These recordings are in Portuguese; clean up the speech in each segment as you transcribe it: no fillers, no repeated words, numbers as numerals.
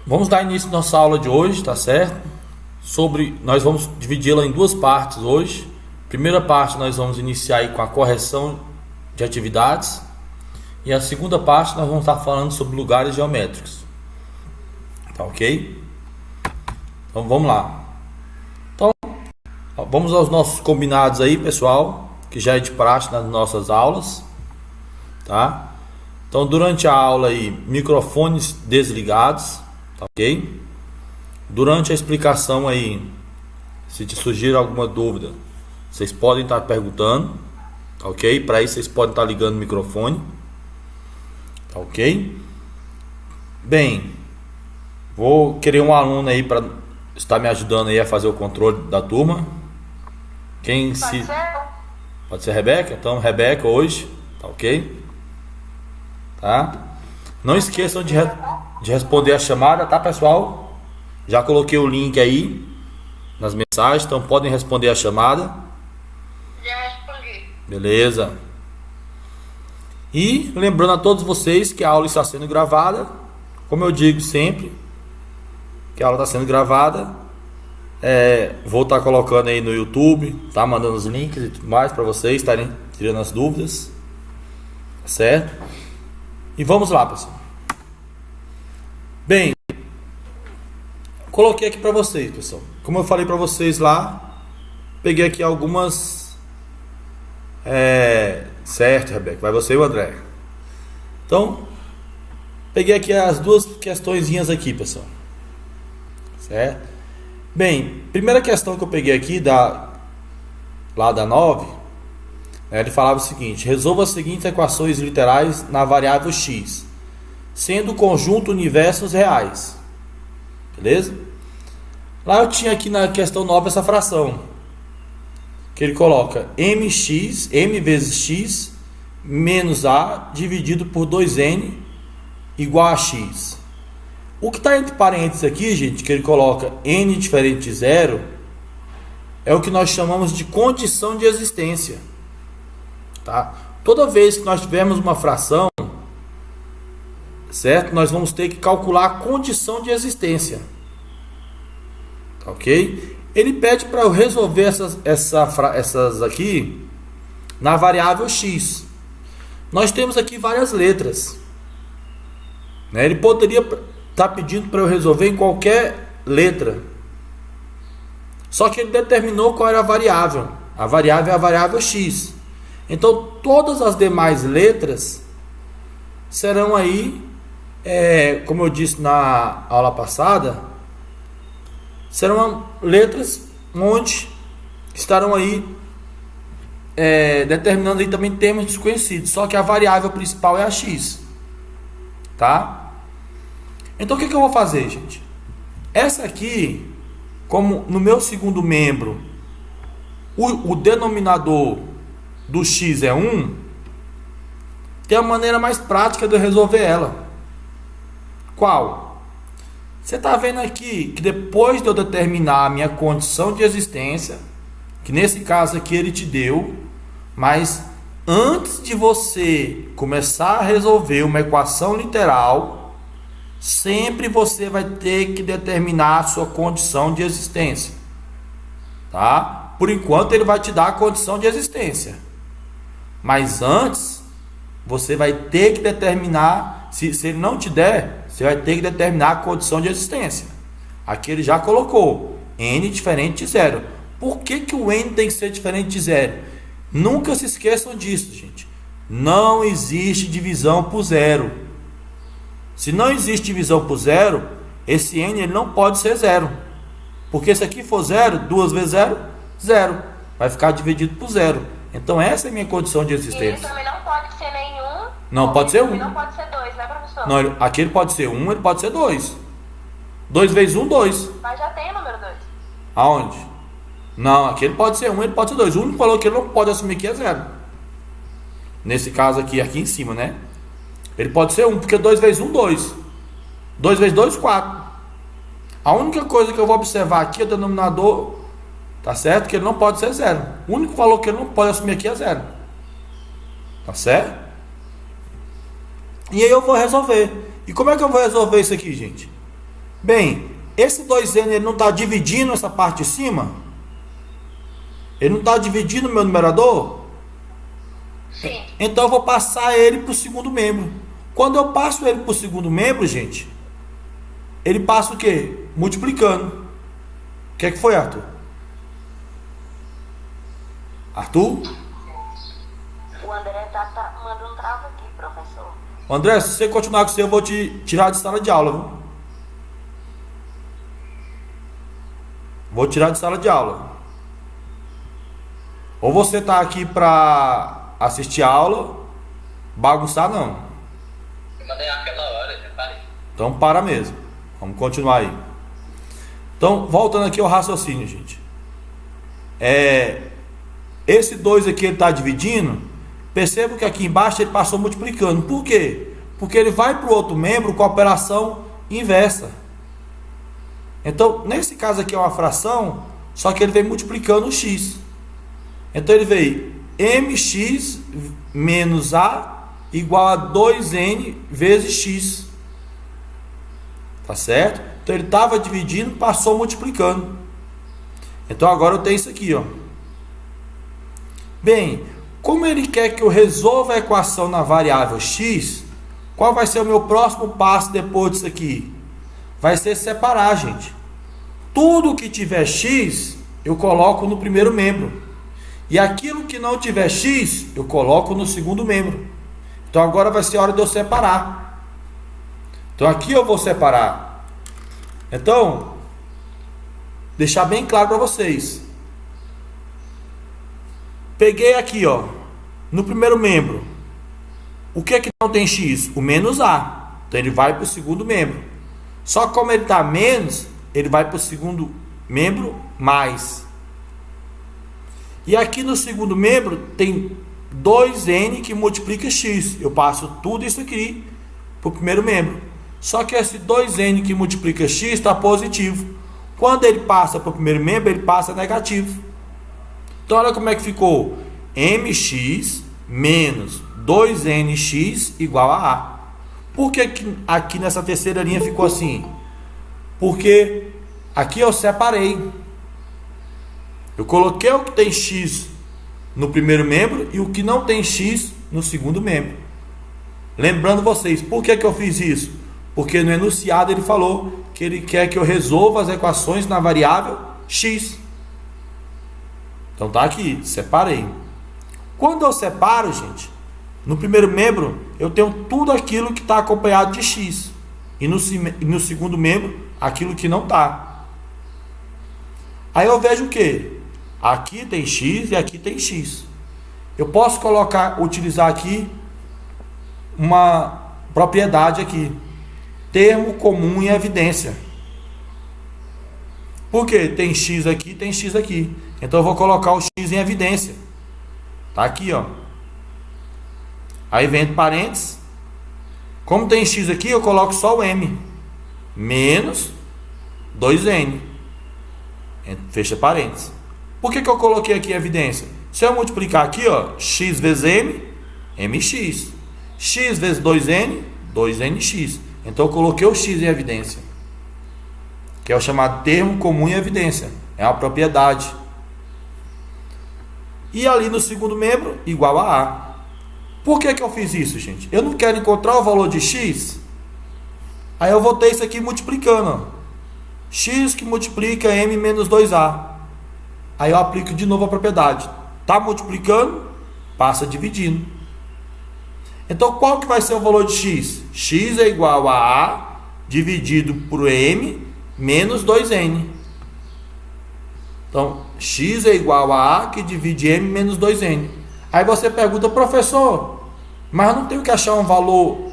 Vamos dar início à nossa aula de hoje, tá certo? Nós vamos dividi-la em duas partes hoje. Primeira parte nós vamos iniciar aí com a correção de atividades. E a segunda parte nós vamos estar falando sobre lugares geométricos. Tá ok? Então vamos lá. Então, vamos aos nossos combinados aí, pessoal, que já é de praxe nas nossas aulas, tá? Então, durante a aula aí, microfones desligados, tá ok? Durante a explicação aí, se te surgir alguma dúvida, vocês podem estar perguntando, tá ok? Para isso vocês podem estar ligando o microfone, tá ok? Bem, vou querer um aluno aí para estar me ajudando aí a fazer o controle da turma. Pode ser a Rebeca? Então, Rebeca hoje, tá ok? Tá? Não esqueçam de responder a chamada, tá, pessoal? Já coloquei o link aí nas mensagens, então podem responder a chamada. Já respondi. Beleza. E lembrando a todos vocês que a aula está sendo gravada. Como eu digo sempre, que a aula está sendo gravada. Vou estar colocando aí no YouTube, tá? Mandando os links e tudo mais para vocês estarem tirando as dúvidas, certo? E vamos lá, pessoal. Bem, coloquei aqui para vocês, pessoal. Como eu falei para vocês lá, peguei aqui algumas. Certo, Rebeca, vai você e o André. Então, peguei aqui as duas questõezinhas aqui, pessoal. Certo? Bem, primeira questão que eu peguei aqui lá da 9, ele falava o seguinte: resolva as seguintes equações literais na variável x, sendo o conjunto universos reais. Beleza? Lá eu tinha aqui na questão 9 essa fração, que ele coloca m vezes x menos a dividido por 2n igual a x. O que está entre parênteses aqui, gente, que ele coloca n diferente de zero, é o que nós chamamos de condição de existência. Tá? Toda vez que nós tivermos uma fração, certo? Nós vamos ter que calcular a condição de existência. Tá, ok? Ele pede para eu resolver essas aqui na variável x. Nós temos aqui várias letras, né? Ele poderia estar pedindo para eu resolver em qualquer letra. Só que ele determinou qual era a variável. A variável é a variável x. Então, todas as demais letras serão aí, como eu disse na aula passada, serão letras onde estarão aí determinando aí também termos desconhecidos. Só que a variável principal é a x. Tá? Então, o que eu vou fazer, gente? Essa aqui, como no meu segundo membro, o denominador do x é 1, tem a maneira mais prática de eu resolver ela. Qual? Você está vendo aqui que depois de eu determinar a minha condição de existência, que nesse caso aqui ele te deu, mas antes de você começar a resolver uma equação literal, sempre você vai ter que determinar a sua condição de existência. Tá? Por enquanto ele vai te dar a condição de existência. Mas antes, você vai ter que determinar, se ele não te der, você vai ter que determinar a condição de existência. Aqui ele já colocou, n diferente de zero. Por que o n tem que ser diferente de zero? Nunca se esqueçam disso, gente. Não existe divisão por zero. Se não existe divisão por zero, esse n ele não pode ser zero. Porque se aqui for zero, 2 vezes zero, zero. Vai ficar dividido por zero. Então essa é a minha condição de existência. E ele também não pode ser nenhum. Não pode ser 1. Não pode ser 2, né, professor? Não, aqui ele pode ser 1, ele pode ser 2. 2 vezes 1, 2. Mas já tem o número 2. Aonde? Não, aqui ele pode ser 1, ele pode ser 2. O único valor que ele não pode assumir aqui é 0. Nesse caso aqui em cima, né? Ele pode ser 1, porque 2 vezes 1, 2. 2 vezes 2, 4. A única coisa que eu vou observar aqui é o denominador, tá certo? Que ele não pode ser 0. O único valor que ele não pode assumir aqui é 0. Tá certo? E aí eu vou resolver. E como é que eu vou resolver isso aqui, gente? Bem, esse 2n ele não está dividindo essa parte de cima? Ele não está dividindo o meu numerador? Sim. Então eu vou passar ele para o segundo membro. Quando eu passo ele para o segundo membro, gente, ele passa o quê? Multiplicando. O que é que foi, Arthur? Arthur? O André tá mandando trava aqui, professor. André, se você continuar com você, eu vou te tirar de sala de aula, viu? Vou tirar de sala de aula. Ou você tá aqui para assistir a aula, bagunçar não. Eu mandei aquela hora, já parei. Então para mesmo. Vamos continuar aí. Então, voltando aqui ao raciocínio, gente. Esse 2 aqui ele está dividindo. Perceba que aqui embaixo ele passou multiplicando. Por quê? Porque ele vai para o outro membro com a operação inversa. Então, nesse caso aqui é uma fração, só que ele vem multiplicando o x. Então ele veio mx menos a igual a 2n vezes x. Tá certo? Então ele estava dividindo, passou multiplicando. Então agora eu tenho isso aqui, ó. Bem, como ele quer que eu resolva a equação na variável x, qual vai ser o meu próximo passo depois disso aqui? Vai ser separar, gente. Tudo que tiver x, eu coloco no primeiro membro. E aquilo que não tiver x, eu coloco no segundo membro. Então agora vai ser hora de eu separar. Então aqui eu vou separar. Então, deixar bem claro para vocês. Peguei aqui, ó, no primeiro membro. O que é que não tem x? O menos a. Então ele vai para o segundo membro. Só que como ele está menos, ele vai para o segundo membro mais. E aqui no segundo membro tem 2n que multiplica x. Eu passo tudo isso aqui para o primeiro membro. Só que esse 2n que multiplica x está positivo. Quando ele passa para o primeiro membro, ele passa negativo. Então olha como é que ficou. Mx menos 2nx igual a A. Por que aqui nessa terceira linha ficou assim? Porque aqui eu separei. Eu coloquei o que tem x no primeiro membro e o que não tem x no segundo membro. Lembrando vocês, por que eu fiz isso? Porque no enunciado ele falou que ele quer que eu resolva as equações na variável x. Então tá aqui, separei. Quando eu separo, gente, no primeiro membro eu tenho tudo aquilo que está acompanhado de x. E no segundo membro, aquilo que não está. Aí eu vejo o que? Aqui tem x e aqui tem x. Eu posso utilizar aqui uma propriedade aqui. Termo comum em evidência. Por quê? Tem x aqui, tem x aqui. Então eu vou colocar o x em evidência. Tá aqui, ó. Aí vem entre parênteses. Como tem x aqui, eu coloco só o m. Menos 2n. Fecha parênteses. Por que eu coloquei aqui em evidência? Se eu multiplicar aqui, ó, x vezes m, mx. X vezes 2n, 2nx. Então eu coloquei o x em evidência. Que é o chamado termo comum em evidência. É uma propriedade. E ali no segundo membro, igual a A. Por que eu fiz isso, gente? Eu não quero encontrar o valor de x. Aí eu vou ter isso aqui multiplicando, ó. X que multiplica m menos 2a. Aí eu aplico de novo a propriedade. Está multiplicando, passa dividindo. Então qual que vai ser o valor de x? X é igual a A dividido por m menos 2n. Então x é igual a A que divide m menos 2n. Aí você pergunta, professor, mas eu não tenho que achar um valor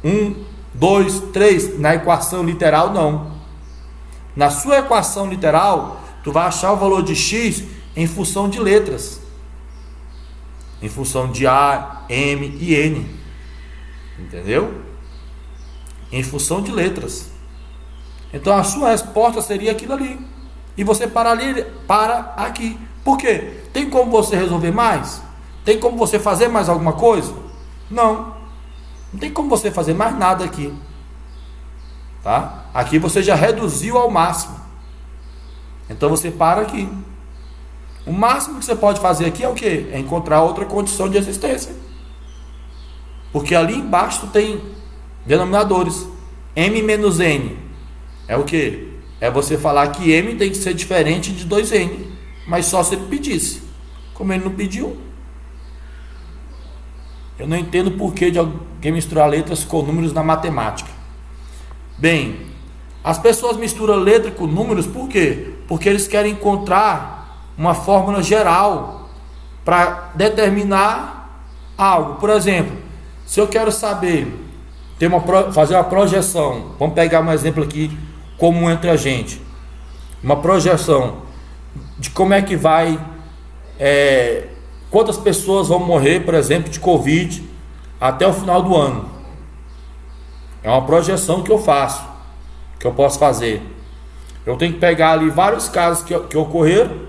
1, 2, 3 na equação literal, não. Na sua equação literal, tu vai achar o valor de x em função de letras. Em função de A, M e N. Entendeu? Em função de letras. Então a sua resposta seria aquilo ali. E você para ali, para aqui. Por quê? Tem como você resolver mais? Tem como você fazer mais alguma coisa? Não. Não tem como você fazer mais nada aqui. Tá? Aqui você já reduziu ao máximo. Então você para aqui. O máximo que você pode fazer aqui é o quê? É encontrar outra condição de existência. Porque ali embaixo tem denominadores. M menos N é o quê? É você falar que M tem que ser diferente de 2N. Mas só se ele pedisse. Como ele não pediu, eu não entendo por que de alguém misturar letras com números na matemática. Bem, as pessoas misturam letra com números por quê? Porque eles querem encontrar uma fórmula geral para determinar algo. Por exemplo, se eu quero saber, fazer uma projeção, vamos pegar um exemplo aqui comum entre a gente, uma projeção de como é que vai, quantas pessoas vão morrer, por exemplo, de Covid até o final do ano. É uma projeção que eu faço, que eu posso fazer. Eu tenho que pegar ali vários casos que ocorreram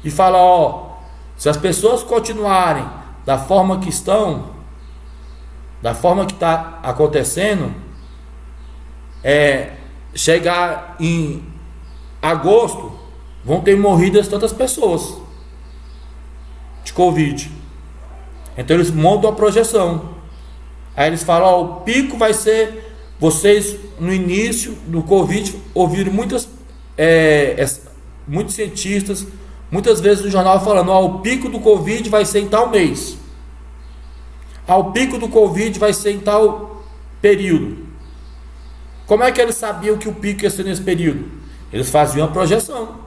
e falar, se as pessoas continuarem da forma que estão, da forma que está acontecendo, chegar em agosto, vão ter morrido tantas pessoas de Covid. Então eles montam a projeção. Aí eles falam, o pico vai ser, vocês no início do Covid ouviram muitos cientistas, muitas vezes no jornal falando, o pico do Covid vai ser em tal mês. O pico do Covid vai ser em tal período. Como é que eles sabiam que o pico ia ser nesse período? Eles faziam a projeção.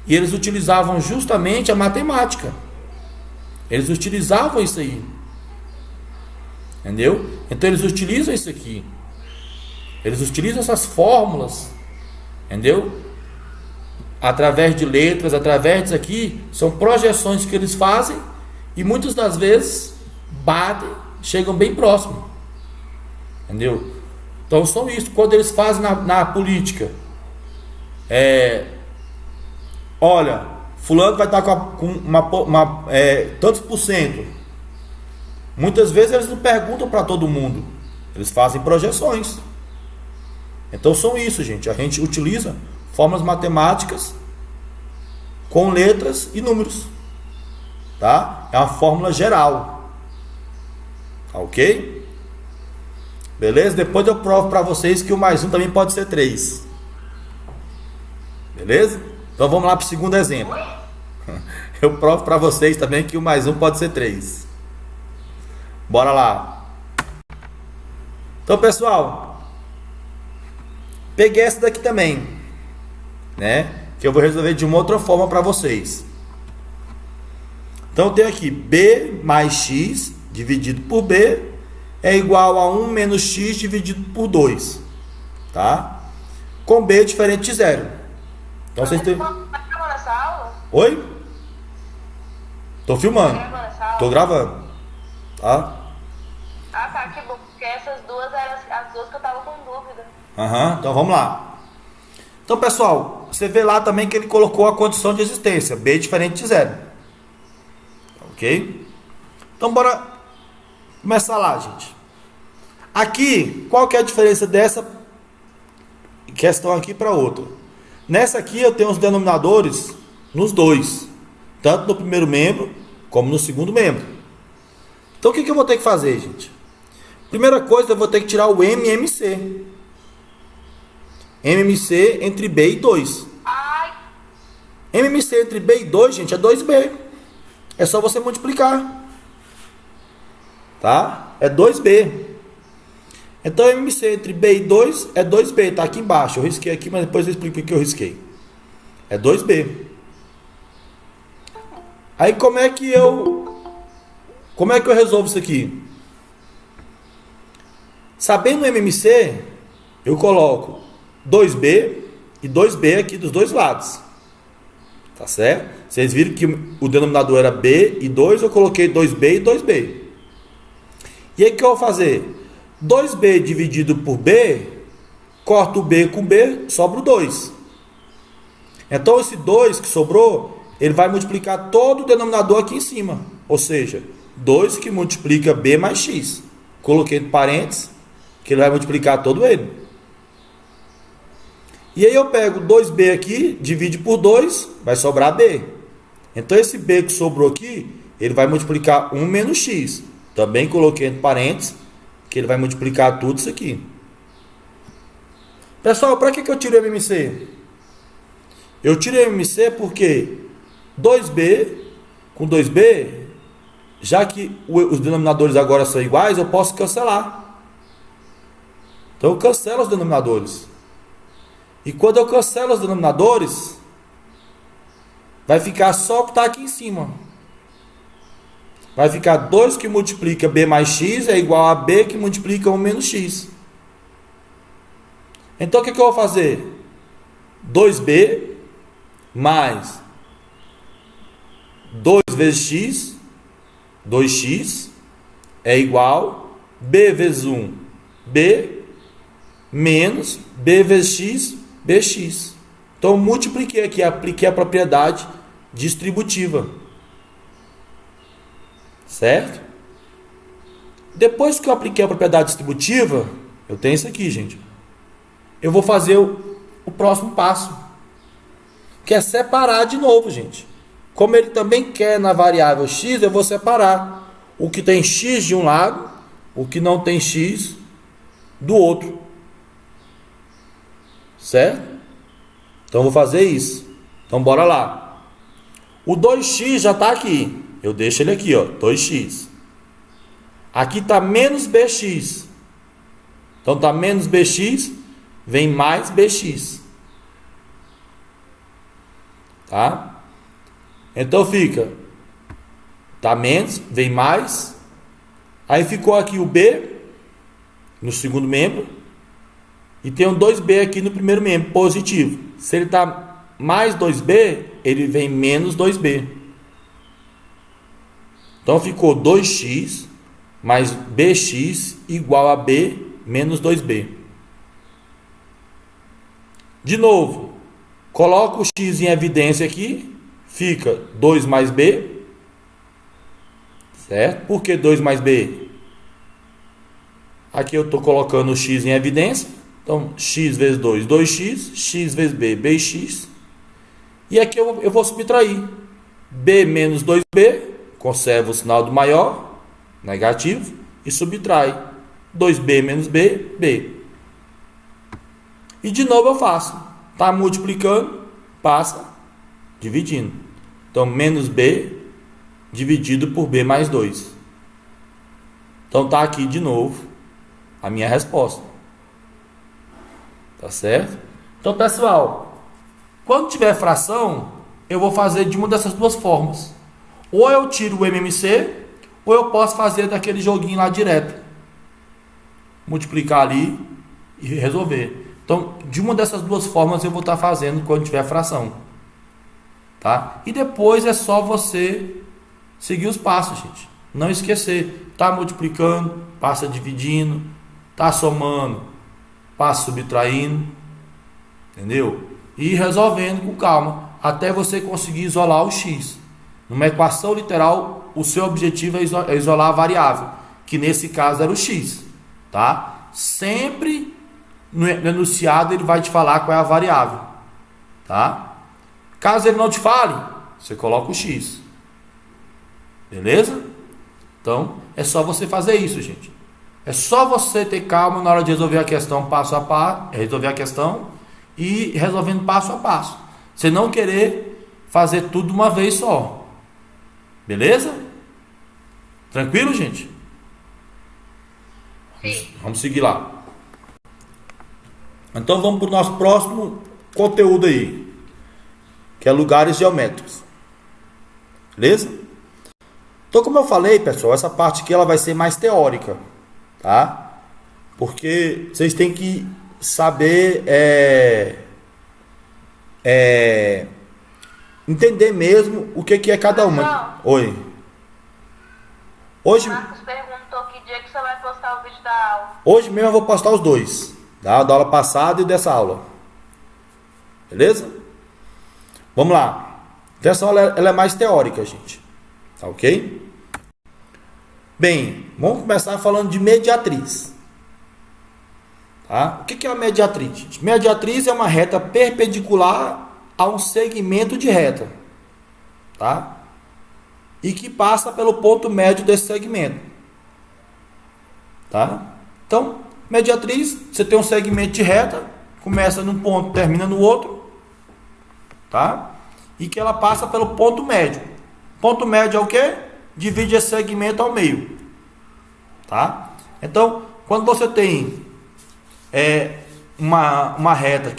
E eles utilizavam justamente a matemática. Eles utilizavam isso aí. Entendeu? Então eles utilizam isso aqui. Eles utilizam essas fórmulas. Entendeu? Através de letras, através disso aqui, são projeções que eles fazem e muitas das vezes batem, chegam bem próximo. Entendeu? Então são isso. Quando eles fazem na política, olha, fulano vai estar com tantos por cento. Muitas vezes eles não perguntam para todo mundo. Eles fazem projeções. Então são isso, gente. A gente utiliza fórmulas matemáticas com letras e números. Tá? É uma fórmula geral. Tá, ok? Beleza? Depois eu provo para vocês que o mais um também pode ser 3. Beleza? Então vamos lá para o segundo exemplo. Eu provo para vocês também que o mais um pode ser 3. Bora lá. Então, pessoal, peguei essa daqui também, né? Que eu vou resolver de uma outra forma para vocês. Então eu tenho aqui B mais X dividido por B é igual a 1 menos X dividido por 2. Tá? Com B diferente de 0. Então vocês têm... Tá gravando essa aula? Oi? Tô filmando. Tá gravando essa aula? Tô gravando. Tá? Ah, tá, que bom. Porque essas duas eram as duas que eu tava com dúvida. Então vamos lá. Então, pessoal, você vê lá também que ele colocou a condição de existência. B diferente de 0. Ok? Então bora começar lá, gente. Aqui, qual que é a diferença dessa questão aqui para outra? Nessa aqui eu tenho os denominadores nos dois. Tanto no primeiro membro, como no segundo membro. Então o que eu vou ter que fazer, gente? Primeira coisa, eu vou ter que tirar o MMC. MMC entre B e 2. Ai, MMC entre B e 2, gente, é 2B. É só você multiplicar. Tá? É 2B. Então, MMC entre B e 2 é 2B. Tá aqui embaixo. Eu risquei aqui, mas depois eu explico o que eu risquei. É 2B. Aí, como é que eu resolvo isso aqui? Sabendo o MMC, eu coloco 2B e 2B aqui dos dois lados. Tá certo? Vocês viram que o denominador era B e 2, eu coloquei 2B e 2B. E aí o que eu vou fazer? 2B dividido por B, corto o B com B, sobra o 2. Então esse 2 que sobrou, ele vai multiplicar todo o denominador aqui em cima. Ou seja, 2 que multiplica B mais X. Coloquei entre parênteses, que ele vai multiplicar todo ele. E aí eu pego 2b aqui, divide por 2, vai sobrar b. Então esse b que sobrou aqui, ele vai multiplicar 1 menos x. Também coloquei entre parênteses, que ele vai multiplicar tudo isso aqui. Pessoal, para que eu tiro o MMC? Eu tiro o MMC porque 2b com 2b, já que os denominadores agora são iguais, eu posso cancelar. Então eu cancelo os denominadores. E quando eu cancelo os denominadores, vai ficar só o que está aqui em cima. Vai ficar 2 que multiplica b mais x é igual a b que multiplica 1 menos x. Então o que eu vou fazer? 2b mais 2 vezes x, 2x, é igual b vezes 1, b, menos b vezes x, bx. Então eu multipliquei aqui, apliquei a propriedade distributiva. Certo? Depois que eu apliquei a propriedade distributiva, eu tenho isso aqui, gente. Eu vou fazer o próximo passo, que é separar de novo, gente. Como ele também quer na variável x, eu vou separar o que tem x de um lado, o que não tem x do outro. Certo? Então eu vou fazer isso. Então bora lá. O 2x já está aqui. Eu deixo ele aqui, ó, 2x. Aqui está menos bx. Então está menos bx, vem mais bx. Tá? Então fica, tá menos, vem mais. Aí ficou aqui o b no segundo membro. E tem um 2b aqui no primeiro membro, positivo. Se ele tá mais 2b, ele vem menos 2b. Então ficou 2x mais bx igual a b menos 2b. De novo, coloco o x em evidência aqui. Fica 2 mais b. Certo? Por que 2 mais b? Aqui eu estou colocando o x em evidência. Então, x vezes 2, 2x. X vezes b, bx. E aqui eu vou subtrair. B menos 2b. Conserva o sinal do maior, negativo. E subtrai. 2b menos b, b. E de novo eu faço. Está multiplicando, passa dividindo. Então, menos b dividido por b mais 2. Então, está aqui de novo a minha resposta. Tá certo? Então, pessoal, quando tiver fração, eu vou fazer de uma dessas duas formas. Ou eu tiro o MMC, ou eu posso fazer daquele joguinho lá direto. Multiplicar ali e resolver. Então, de uma dessas duas formas eu vou estar fazendo quando tiver fração. Tá? E depois é só você seguir os passos, gente. Não esquecer. Tá multiplicando, passa dividindo. Tá somando, passa subtraindo. Entendeu? E ir resolvendo com calma, até você conseguir isolar o x. Numa equação literal, o seu objetivo é isolar a variável, que nesse caso era o x. Tá? Sempre no enunciado ele vai te falar qual é a variável. Tá? Caso ele não te fale, você coloca o x. Beleza? Então, é só você fazer isso, gente. É só você ter calma na hora de resolver a questão passo a passo, resolver a questão e resolvendo passo a passo. Você não querer fazer tudo de uma vez só. Beleza? Tranquilo, gente? Sim. Vamos seguir lá. Então vamos para o nosso próximo conteúdo aí, que é lugares geométricos. Beleza? Então, como eu falei, pessoal, essa parte aqui ela vai ser mais teórica, tá? Porque vocês têm que saber entender mesmo o que é cada uma. Oi. Hoje, O Marcos perguntou que dia que você vai postar o vídeo da aula. hoje mesmo eu vou postar os dois, tá? Da aula passada e dessa aula. Beleza? Vamos lá. Então essa aula ela é mais teórica, gente. Tá ok? Bem, vamos começar falando de mediatriz. Tá? O que é a mediatriz, gente? Mediatriz é uma reta perpendicular a um segmento de reta, tá? E que passa pelo ponto médio desse segmento, tá? Então, mediatriz, você tem um segmento de reta, começa num ponto, termina no outro, tá? E que ela passa pelo ponto médio. Ponto médio é o quê? Divide esse segmento ao meio, tá? Então, quando você tem uma reta,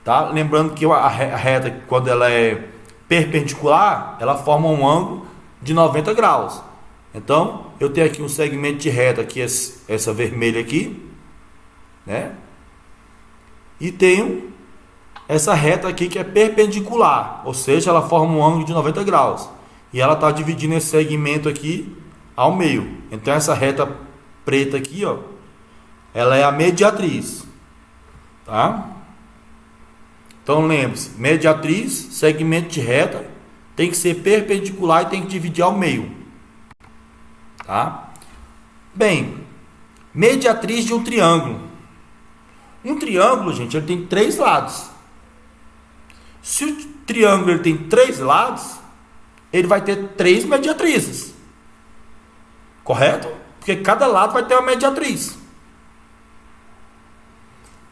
tá? Lembrando que a reta, quando ela é perpendicular, ela forma um ângulo de 90 graus. Então, eu tenho aqui um segmento de reta, que é essa vermelha aqui, né? E tenho essa reta aqui que é perpendicular, ou seja, ela forma um ângulo de 90 graus. E ela está dividindo esse segmento aqui ao meio. Então, essa reta preta aqui, ó, ela é a mediatriz, tá? Então, lembre-se, mediatriz, segmento de reta, tem que ser perpendicular e tem que dividir ao meio, tá? Bem, mediatriz de um triângulo. Um triângulo, gente, ele tem 3 lados. Se o triângulo ele tem 3 lados, ele vai ter 3 mediatrizes, correto? Porque cada lado vai ter uma mediatriz.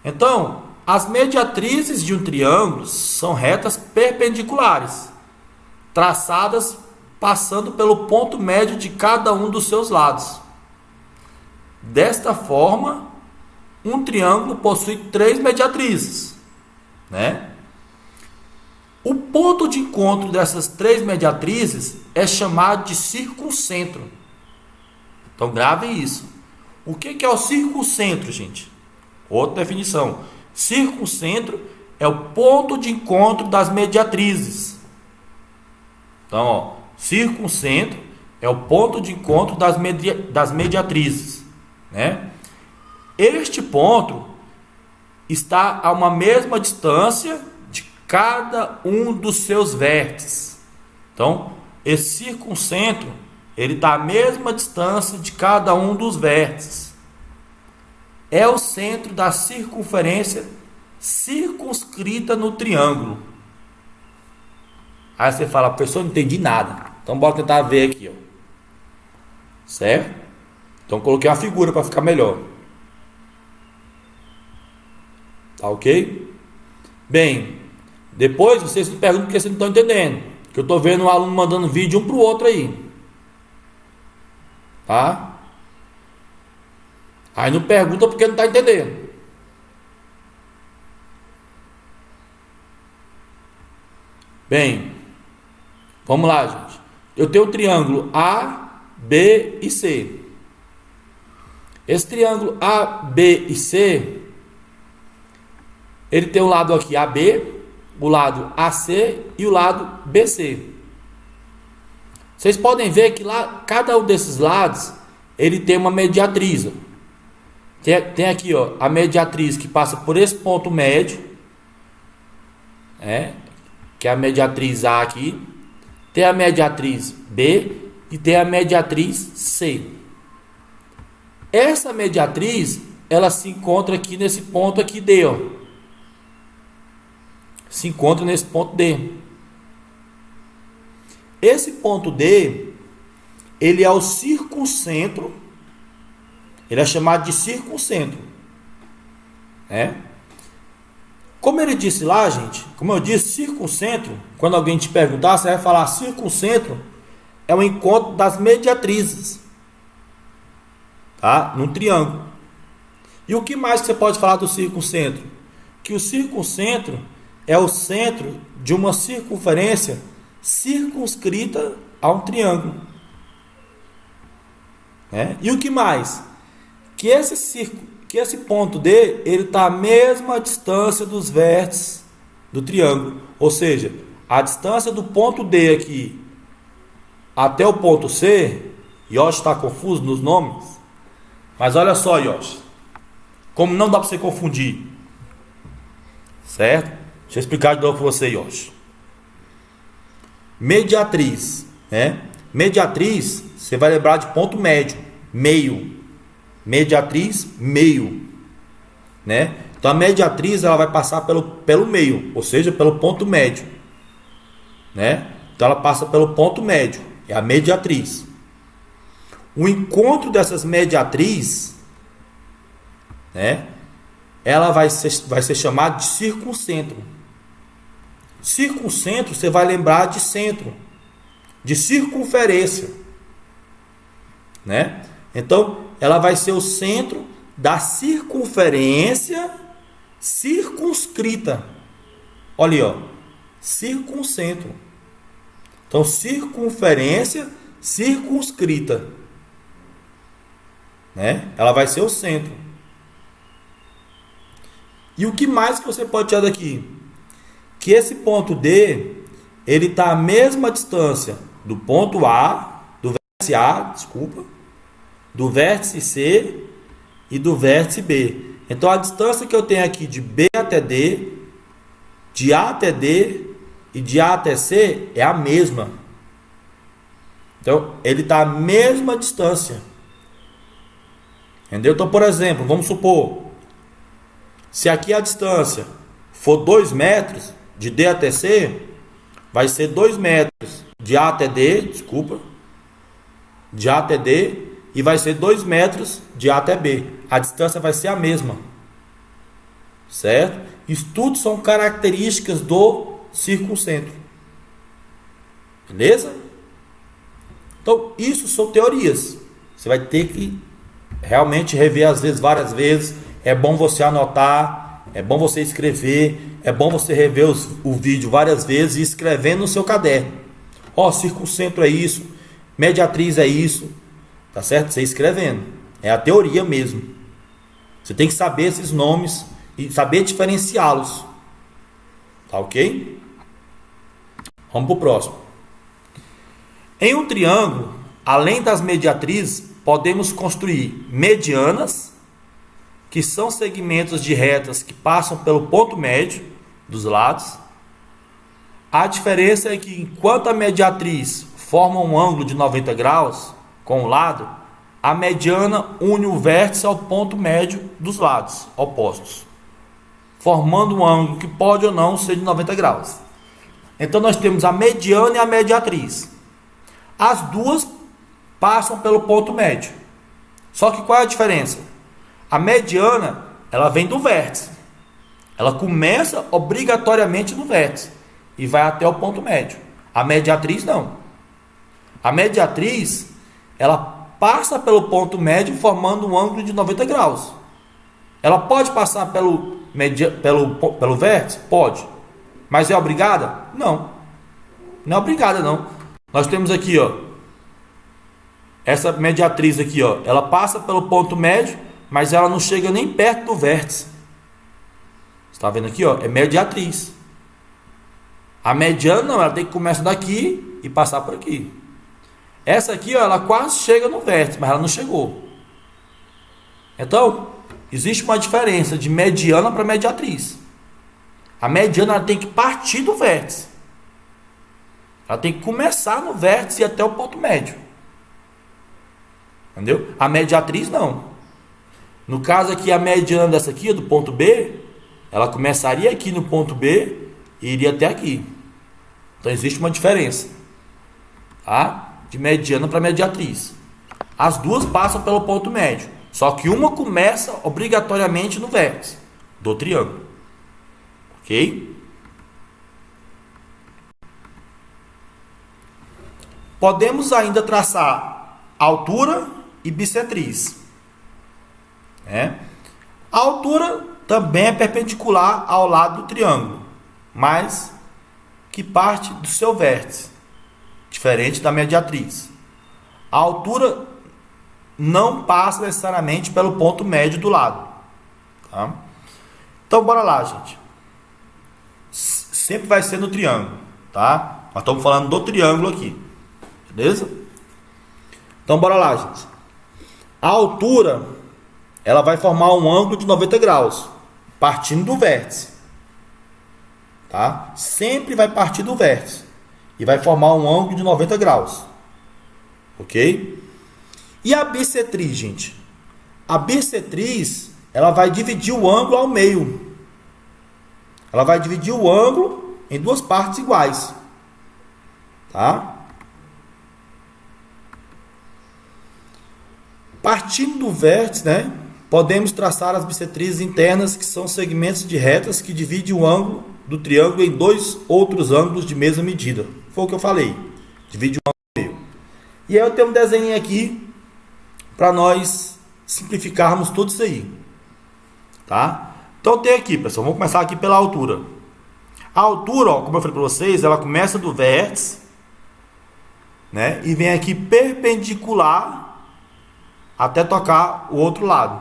Então, as mediatrizes de um triângulo são retas perpendiculares, traçadas passando pelo ponto médio de cada um dos seus lados. Desta forma, um triângulo possui 3 mediatrizes, né? O ponto de encontro dessas 3 mediatrizes é chamado de circuncentro. Então, grave isso. O que é o circuncentro, gente? Outra definição. Circuncentro é o ponto de encontro das mediatrizes. Então, ó, circuncentro é o ponto de encontro das mediatrizes, né? Este ponto está a uma mesma distância de cada um dos seus vértices. Então, esse circuncentro, ele está à mesma distância de cada um dos vértices. É o centro da circunferência circunscrita no triângulo. Aí você fala, professor, não entendi nada. Então, bora tentar ver aqui, ó. Certo? Então, coloquei uma figura para ficar melhor. Tá ok? Bem, depois vocês me perguntam porque vocês não estão entendendo. Que eu estou vendo um aluno mandando vídeo um para o outro aí. Tá? Aí não pergunta porque não está entendendo. Bem, vamos lá, gente. Eu tenho o triângulo A, B e C. Esse triângulo A, B e C, ele tem o lado aqui AB, o lado AC e o lado BC. Vocês podem ver que lá, cada um desses lados, ele tem uma mediatriz. Tem aqui, ó, a mediatriz que passa por esse ponto médio, que é a mediatriz A aqui. Tem a mediatriz B e tem a mediatriz C. Essa mediatriz, ela se encontra aqui nesse ponto aqui D, ó. Se encontra nesse ponto D. Esse ponto D, ele é o circuncentro. Ele é chamado de circuncentro, né? Como ele disse lá, gente, como eu disse, circuncentro, quando alguém te perguntar, você vai falar circuncentro é o encontro das mediatrizes, tá? Num triângulo. E o que mais que você pode falar do circuncentro? Que o circuncentro é o centro de uma circunferência circunscrita a um triângulo, né? E o que mais? Que esse ponto D, ele está à mesma distância dos vértices do triângulo. Ou seja, a distância do ponto D aqui até o ponto C, Yoshi está confuso nos nomes, mas olha só, Yoshi, como não dá para você confundir, certo? Deixa eu explicar de novo para você, Yoshi. Mediatriz, né? Mediatriz, você vai lembrar de ponto médio, meio. Mediatriz, meio. né? Então a mediatriz ela vai passar pelo meio, ou seja, pelo ponto médio, né? Então ela passa pelo ponto médio, é a mediatriz. O encontro dessas mediatrizes, né? Ela vai ser chamada de circuncentro. Circuncentro, você vai lembrar de centro, de circunferência, né? Então, ela vai ser o centro da circunferência circunscrita. Olha aí, ó, circuncentro. Então, circunferência circunscrita, né? Ela vai ser o centro. E o que mais que você pode tirar daqui? Que esse ponto D, ele está à mesma distância do ponto A, do vértice A, desculpa, do vértice C e do vértice B. Então a distância que eu tenho aqui de B até D, de A até D e de A até C é a mesma. Então ele está à mesma distância. Entendeu? Então, por exemplo, vamos supor, se aqui a distância for 2 metros, de D até C, vai ser 2 metros de A até D, desculpa, de A até D, e vai ser 2 metros de A até B. A distância vai ser a mesma, certo? Isso tudo são características do circuncentro, beleza? Então, isso são teorias. Você vai ter que realmente rever às vezes, várias vezes. É bom você anotar, é bom você escrever, é bom você rever o vídeo várias vezes e escrevendo no seu caderno. Ó, circuncentro é isso, mediatriz é isso, tá certo? Você escrevendo. É a teoria mesmo. Você tem que saber esses nomes e saber diferenciá-los. Tá ok? Vamos pro próximo. Em um triângulo, além das mediatrizes, podemos construir medianas, que são segmentos de retas que passam pelo ponto médio dos lados. A diferença é que enquanto a mediatriz forma um ângulo de 90 graus com o lado, a mediana une o vértice ao ponto médio dos lados opostos, formando um ângulo que pode ou não ser de 90 graus. Então nós temos a mediana e a mediatriz. As duas passam pelo ponto médio. Só que qual é a diferença? A mediana, ela vem do vértice. Ela começa obrigatoriamente no vértice e vai até o ponto médio. A mediatriz não. A mediatriz, ela passa pelo ponto médio formando um ângulo de 90 graus. Ela pode passar pelo vértice? Pode. Mas é obrigada? Não. Não é obrigada, não. Nós temos aqui, ó, essa mediatriz aqui, ó, ela passa pelo ponto médio, mas ela não chega nem perto do vértice. Você está vendo aqui, ó? É mediatriz. A mediana não, ela tem que começar daqui e passar por aqui. Essa aqui, ó, ela quase chega no vértice, mas ela não chegou. Então, existe uma diferença de mediana para mediatriz. A mediana ela tem que partir do vértice. Ela tem que começar no vértice e ir até o ponto médio. Entendeu? A mediatriz não. No caso aqui, a mediana dessa aqui, do ponto B, ela começaria aqui no ponto B e iria até aqui. Então existe uma diferença, tá? De mediana para mediatriz. As duas passam pelo ponto médio, só que uma começa obrigatoriamente no vértice do triângulo. Ok? Podemos ainda traçar altura e bissetriz. A altura também é perpendicular ao lado do triângulo, mas que parte do seu vértice, diferente da mediatriz. A altura não passa necessariamente pelo ponto médio do lado, tá? Então bora lá, gente. Sempre vai ser no triângulo, tá? Nós estamos falando do triângulo aqui, beleza? Então bora lá, gente. A altura, ela vai formar um ângulo de 90 graus, partindo do vértice, tá? Sempre vai partir do vértice e vai formar um ângulo de 90 graus, ok? E a bissetriz, gente? A bissetriz, ela vai dividir o ângulo ao meio. Ela vai dividir o ângulo em duas partes iguais. Tá? Partindo do vértice, né, podemos traçar as bissetrizes internas, que são segmentos de retas que dividem o ângulo do triângulo em dois outros ângulos de mesma medida. Foi o que eu falei. Divide o ângulo ao meio. E aí eu tenho um desenho aqui para nós simplificarmos tudo isso aí. Tá? Então tem aqui, pessoal, vamos começar aqui pela altura. A altura, ó, como eu falei para vocês, ela começa do vértice, né, e vem aqui perpendicular até tocar o outro lado,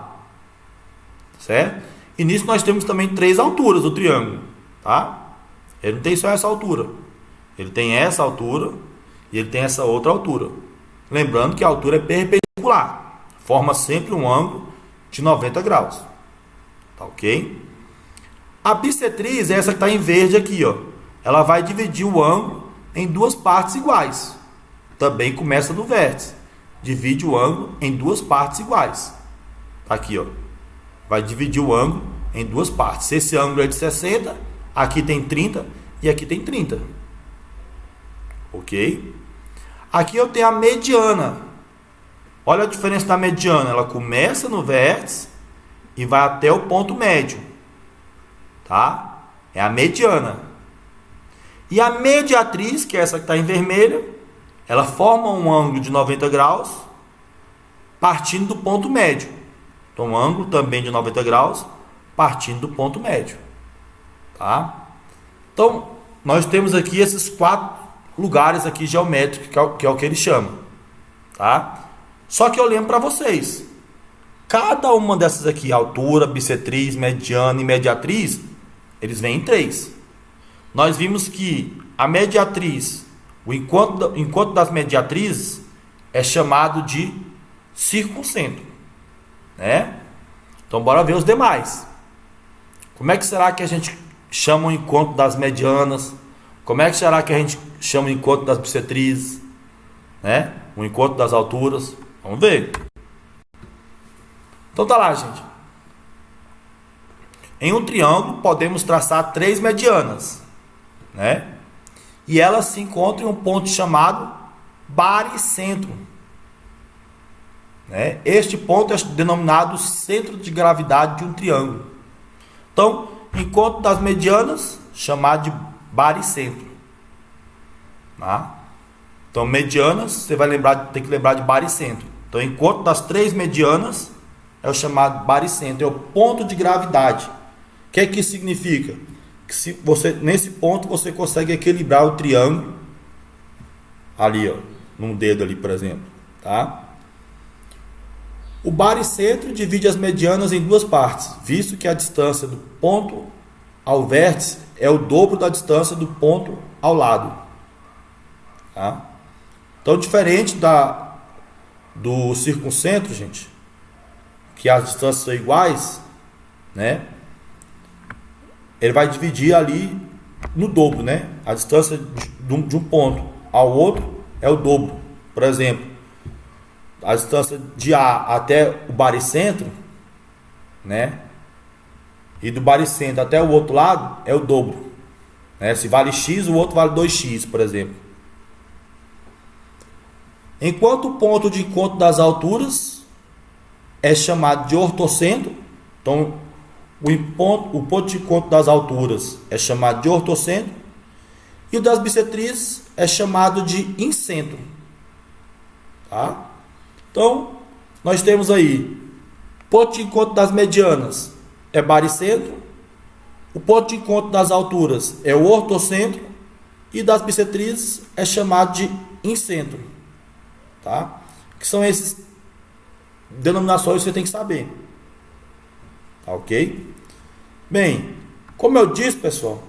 certo? E nisso nós temos também três alturas do triângulo, tá? Ele não tem só essa altura, ele tem essa altura e ele tem essa outra altura. Lembrando que a altura é perpendicular, forma sempre um ângulo de 90 graus, tá ok? A bissetriz é essa que está em verde aqui, ó. Ela vai dividir o ângulo em duas partes iguais. Também começa do vértice. Divide o ângulo em duas partes iguais. Tá aqui, ó. Vai dividir o ângulo em duas partes. Se esse ângulo é de 60, aqui tem 30 e aqui tem 30. Ok? Aqui eu tenho a mediana. Olha a diferença da mediana. Ela começa no vértice e vai até o ponto médio. Tá? É a mediana. E a mediatriz, que é essa que está em vermelho, ela forma um ângulo de 90 graus partindo do ponto médio. Então, um ângulo também de 90 graus partindo do ponto médio. Tá? Então, nós temos aqui esses quatro lugares aqui geométricos, que é o que ele chama. Tá? Só que eu lembro para vocês, cada uma dessas aqui, altura, bissetriz, mediana e mediatriz, eles vêm em três. Nós vimos que a mediatriz, o encontro das mediatrizes é chamado de circuncentro, né? Então bora ver os demais. Como é que será que a gente chama o encontro das medianas? Como é que será que a gente chama o encontro das bissetrizes, né? O encontro das alturas? Vamos ver. Então tá lá, gente. Em um triângulo podemos traçar três medianas, né? E elas se encontram em um ponto chamado baricentro, né? Este ponto é denominado centro de gravidade de um triângulo. Então, encontro das medianas, chamado de baricentro. Tá? Então, medianas, você vai tem que lembrar de baricentro. Então, encontro das três medianas é o chamado baricentro, é o ponto de gravidade. O que é que isso significa? Que se você, nesse ponto você consegue equilibrar o triângulo ali, ó, num dedo ali, por exemplo, tá? O baricentro divide as medianas em duas partes, visto que a distância do ponto ao vértice é o dobro da distância do ponto ao lado, tá? Então, diferente do circuncentro, gente, que as distâncias são iguais, né? Ele vai dividir ali no dobro, né? A distância de um ponto ao outro é o dobro. Por exemplo, a distância de A até o baricentro, né? E do baricentro até o outro lado é o dobro, né? Se vale X, o outro vale 2x, por exemplo. Enquanto o ponto de encontro das alturas é chamado de ortocentro, então o ponto de encontro das alturas é chamado de ortocentro e o das bissetrizes é chamado de incentro, tá? Então, nós temos aí ponto de encontro das medianas é baricentro, o ponto de encontro das alturas é o ortocentro e das bissetrizes é chamado de incentro, tá? Que são essas denominações que você tem que saber. Tá, ok? Bem, como eu disse, pessoal,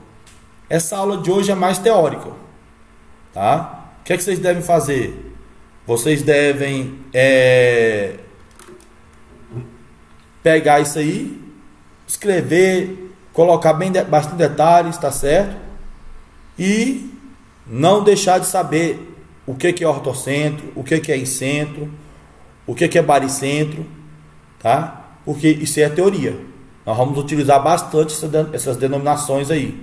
essa aula de hoje é mais teórica, tá? O que é que vocês devem fazer? Vocês devem pegar isso aí, escrever, colocar bastante detalhes, tá certo? E não deixar de saber o que é ortocentro, o que é incentro, o que é baricentro, tá? porque isso é teoria. Nós vamos utilizar bastante essas denominações aí.